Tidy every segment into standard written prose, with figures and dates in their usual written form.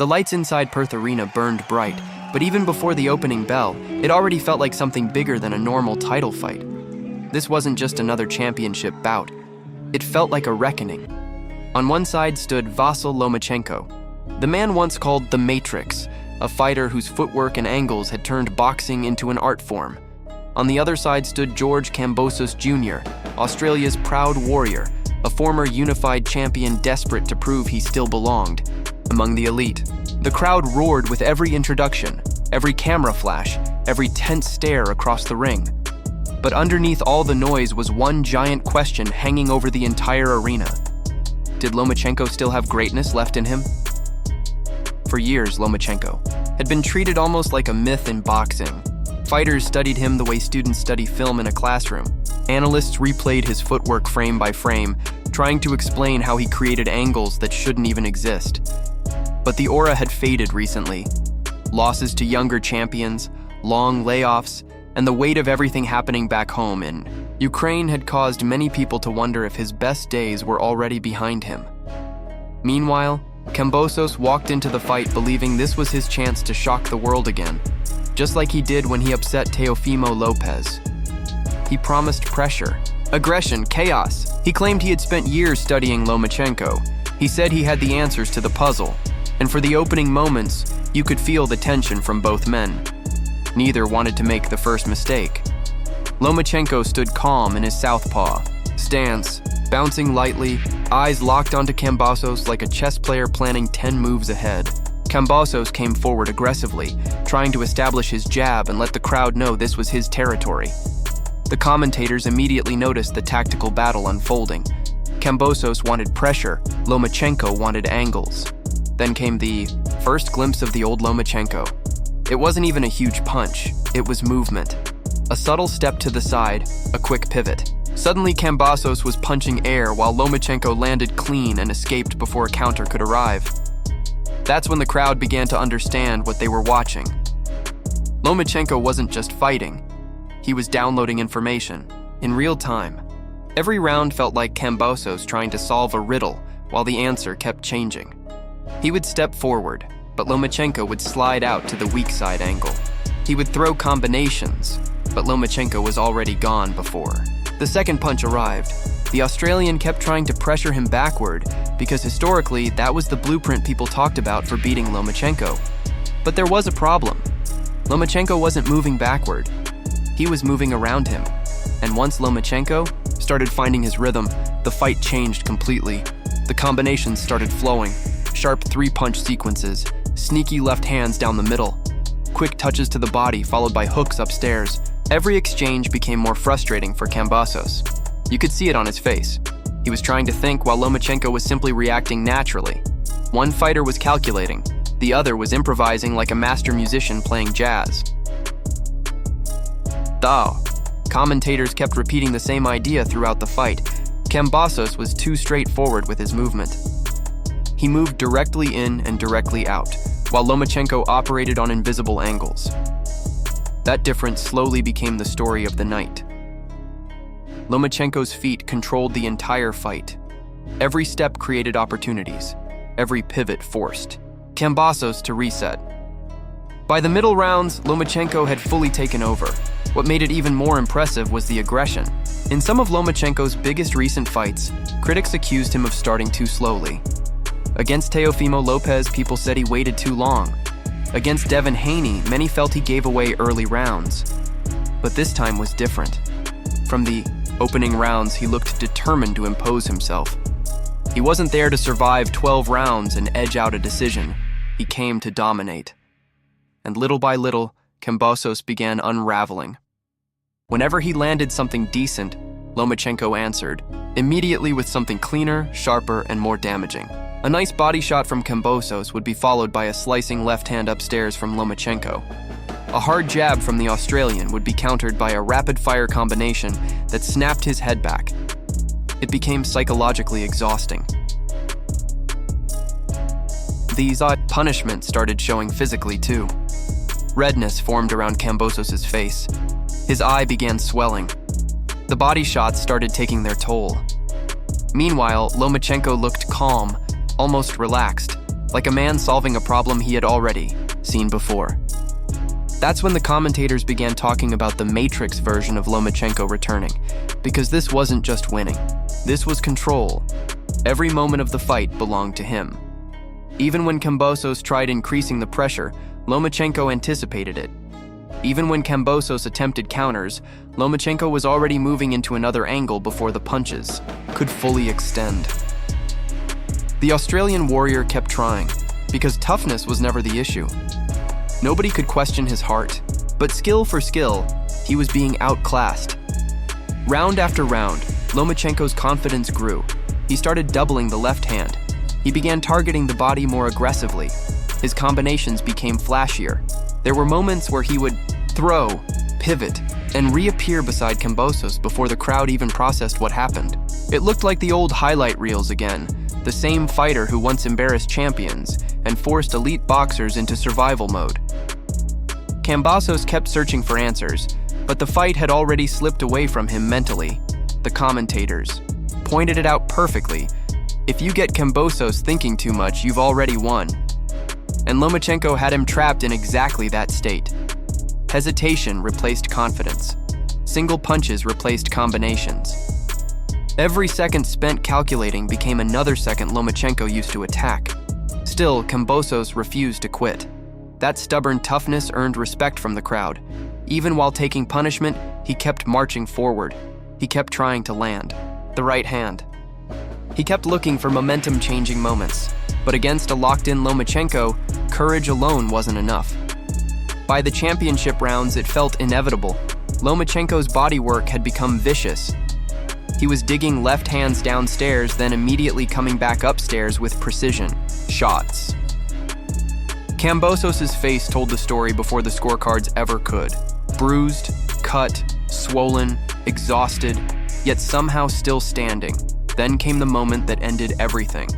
The lights inside Perth Arena burned bright, but even before the opening bell, it already felt like something bigger than a normal title fight. This wasn't just another championship bout. It felt like a reckoning. On one side stood Vasyl Lomachenko, the man once called the Matrix, a fighter whose footwork and angles had turned boxing into an art form. On the other side stood George Kambosos Jr, Australia's proud warrior, a former unified champion desperate to prove he still belonged among the elite. The crowd roared with every introduction, every camera flash, every tense stare across the ring. But underneath all the noise was one giant question hanging over the entire arena. Did Lomachenko still have greatness left in him? For years, Lomachenko had been treated almost like a myth in boxing. Fighters studied him the way students study film in a classroom. Analysts replayed his footwork frame by frame, trying to explain how he created angles that shouldn't even exist. But the aura had faded recently. Losses to younger champions, long layoffs, and the weight of everything happening back home in Ukraine had caused many people to wonder if his best days were already behind him. Meanwhile, Kambosos walked into the fight believing this was his chance to shock the world again, just like he did when he upset Teofimo Lopez. He promised pressure, aggression, chaos. He claimed he had spent years studying Lomachenko. He said he had the answers to the puzzle, and for the opening moments, you could feel the tension from both men. Neither wanted to make the first mistake. Lomachenko stood calm in his southpaw stance, bouncing lightly, eyes locked onto Kambosos like a chess player planning 10 moves ahead. Kambosos came forward aggressively, trying to establish his jab and let the crowd know this was his territory. The commentators immediately noticed the tactical battle unfolding. Kambosos wanted pressure, Lomachenko wanted angles. Then came the first glimpse of the old Lomachenko. It wasn't even a huge punch, it was movement. A subtle step to the side, a quick pivot. Suddenly Kambosos was punching air while Lomachenko landed clean and escaped before a counter could arrive. That's when the crowd began to understand what they were watching. Lomachenko wasn't just fighting, he was downloading information, in real time. Every round felt like Kambosos trying to solve a riddle while the answer kept changing. He would step forward, but Lomachenko would slide out to the weak side angle. He would throw combinations, but Lomachenko was already gone before. The second punch arrived. The Australian kept trying to pressure him backward because historically that was the blueprint people talked about for beating Lomachenko. But there was a problem. Lomachenko wasn't moving backward. He was moving around him. And once Lomachenko started finding his rhythm, the fight changed completely. The combinations started flowing. Sharp three-punch sequences, sneaky left hands down the middle, quick touches to the body followed by hooks upstairs. Every exchange became more frustrating for Kambosos. You could see it on his face. He was trying to think while Lomachenko was simply reacting naturally. One fighter was calculating, the other was improvising like a master musician playing jazz. Though, commentators kept repeating the same idea throughout the fight. Kambosos was too straightforward with his movement. He moved directly in and directly out, while Lomachenko operated on invisible angles. That difference slowly became the story of the night. Lomachenko's feet controlled the entire fight. Every step created opportunities, every pivot forced Kambosos to reset. By the middle rounds, Lomachenko had fully taken over. What made it even more impressive was the aggression. In some of Lomachenko's biggest recent fights, critics accused him of starting too slowly. Against Teofimo Lopez, people said he waited too long. Against Devin Haney, many felt he gave away early rounds. But this time was different. From the opening rounds, he looked determined to impose himself. He wasn't there to survive 12 rounds and edge out a decision. He came to dominate. And little by little, Kambosos began unraveling. Whenever he landed something decent, Lomachenko answered, immediately with something cleaner, sharper, and more damaging. A nice body shot from Kambosos would be followed by a slicing left hand upstairs from Lomachenko. A hard jab from the Australian would be countered by a rapid-fire combination that snapped his head back. It became psychologically exhausting. These odd punishments started showing physically too. Redness formed around Kambosos' face. His eye began swelling. The body shots started taking their toll. Meanwhile, Lomachenko looked calm, almost relaxed, like a man solving a problem he had already seen before. That's when the commentators began talking about the Matrix version of Lomachenko returning, because this wasn't just winning. This was control. Every moment of the fight belonged to him. Even when Kambosos tried increasing the pressure, Lomachenko anticipated it. Even when Kambosos attempted counters, Lomachenko was already moving into another angle before the punches could fully extend. The Australian warrior kept trying, because toughness was never the issue. Nobody could question his heart, but skill for skill, he was being outclassed. Round after round, Lomachenko's confidence grew. He started doubling the left hand. He began targeting the body more aggressively. His combinations became flashier. There were moments where he would throw, pivot, and reappear beside Kambosos before the crowd even processed what happened. It looked like the old highlight reels again, the same fighter who once embarrassed champions and forced elite boxers into survival mode. Kambosos kept searching for answers, but the fight had already slipped away from him mentally. The commentators pointed it out perfectly. If you get Kambosos thinking too much, you've already won. And Lomachenko had him trapped in exactly that state. Hesitation replaced confidence. Single punches replaced combinations. Every second spent calculating became another second Lomachenko used to attack. Still, Kambosos refused to quit. That stubborn toughness earned respect from the crowd. Even while taking punishment, he kept marching forward. He kept trying to land the right hand. He kept looking for momentum-changing moments. But against a locked-in Lomachenko, courage alone wasn't enough. By the championship rounds, it felt inevitable. Lomachenko's bodywork had become vicious. He was digging left hands downstairs, then immediately coming back upstairs with precision shots. Kambosos' face told the story before the scorecards ever could. Bruised, cut, swollen, exhausted, yet somehow still standing. Then came the moment that ended everything.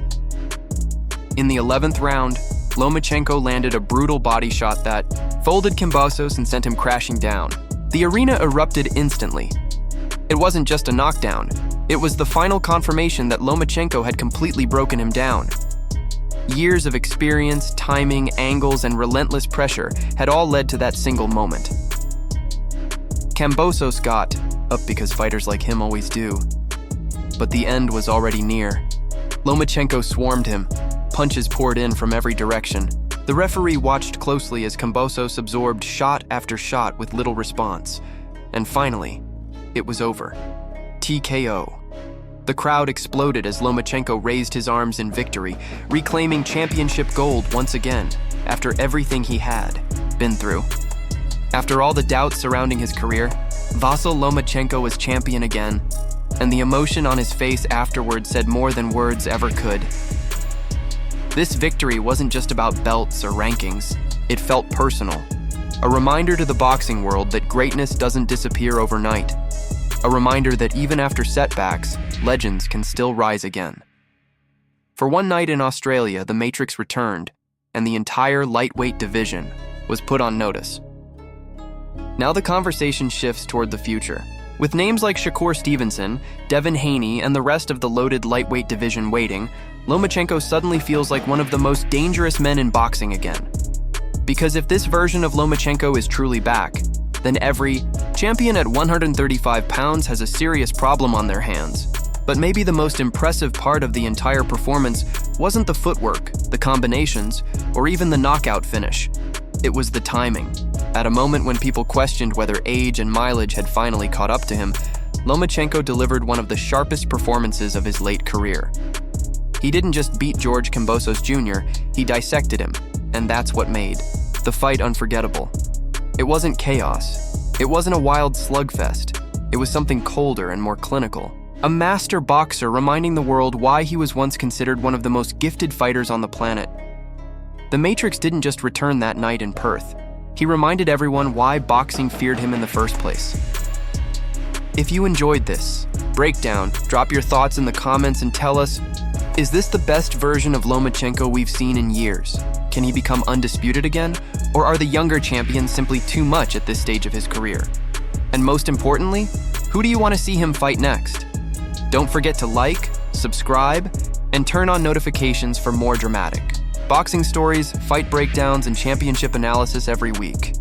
In the 11th round, Lomachenko landed a brutal body shot that folded Kambosos and sent him crashing down. The arena erupted instantly. It wasn't just a knockdown. It was the final confirmation that Lomachenko had completely broken him down. Years of experience, timing, angles, and relentless pressure had all led to that single moment. Kambosos got up because fighters like him always do. But the end was already near. Lomachenko swarmed him. Punches poured in from every direction. The referee watched closely as Kambosos absorbed shot after shot with little response. And finally, it was over. TKO. The crowd exploded as Lomachenko raised his arms in victory, reclaiming championship gold once again, after everything he had been through. After all the doubts surrounding his career, Vasyl Lomachenko was champion again, and the emotion on his face afterward said more than words ever could. This victory wasn't just about belts or rankings, it felt personal. A reminder to the boxing world that greatness doesn't disappear overnight. A reminder that even after setbacks, legends can still rise again. For one night in Australia, the Matrix returned, and the entire lightweight division was put on notice. Now the conversation shifts toward the future. With names like Shakur Stevenson, Devin Haney, and the rest of the loaded lightweight division waiting, Lomachenko suddenly feels like one of the most dangerous men in boxing again. Because if this version of Lomachenko is truly back, then every champion at 135 pounds has a serious problem on their hands. But maybe the most impressive part of the entire performance wasn't the footwork, the combinations, or even the knockout finish. It was the timing. At a moment when people questioned whether age and mileage had finally caught up to him, Lomachenko delivered one of the sharpest performances of his late career. He didn't just beat George Kambosos Jr., he dissected him, and that's what made the fight unforgettable. It wasn't chaos. It wasn't a wild slugfest. It was something colder and more clinical. A master boxer reminding the world why he was once considered one of the most gifted fighters on the planet. The Matrix didn't just return that night in Perth. He reminded everyone why boxing feared him in the first place. If you enjoyed this breakdown, drop your thoughts in the comments and tell us, is this the best version of Lomachenko we've seen in years? Can he become undisputed again? Or are the younger champions simply too much at this stage of his career? And most importantly, who do you want to see him fight next? Don't forget to like, subscribe, and turn on notifications for more dramatic Boxing stories, fight breakdowns, and championship analysis every week.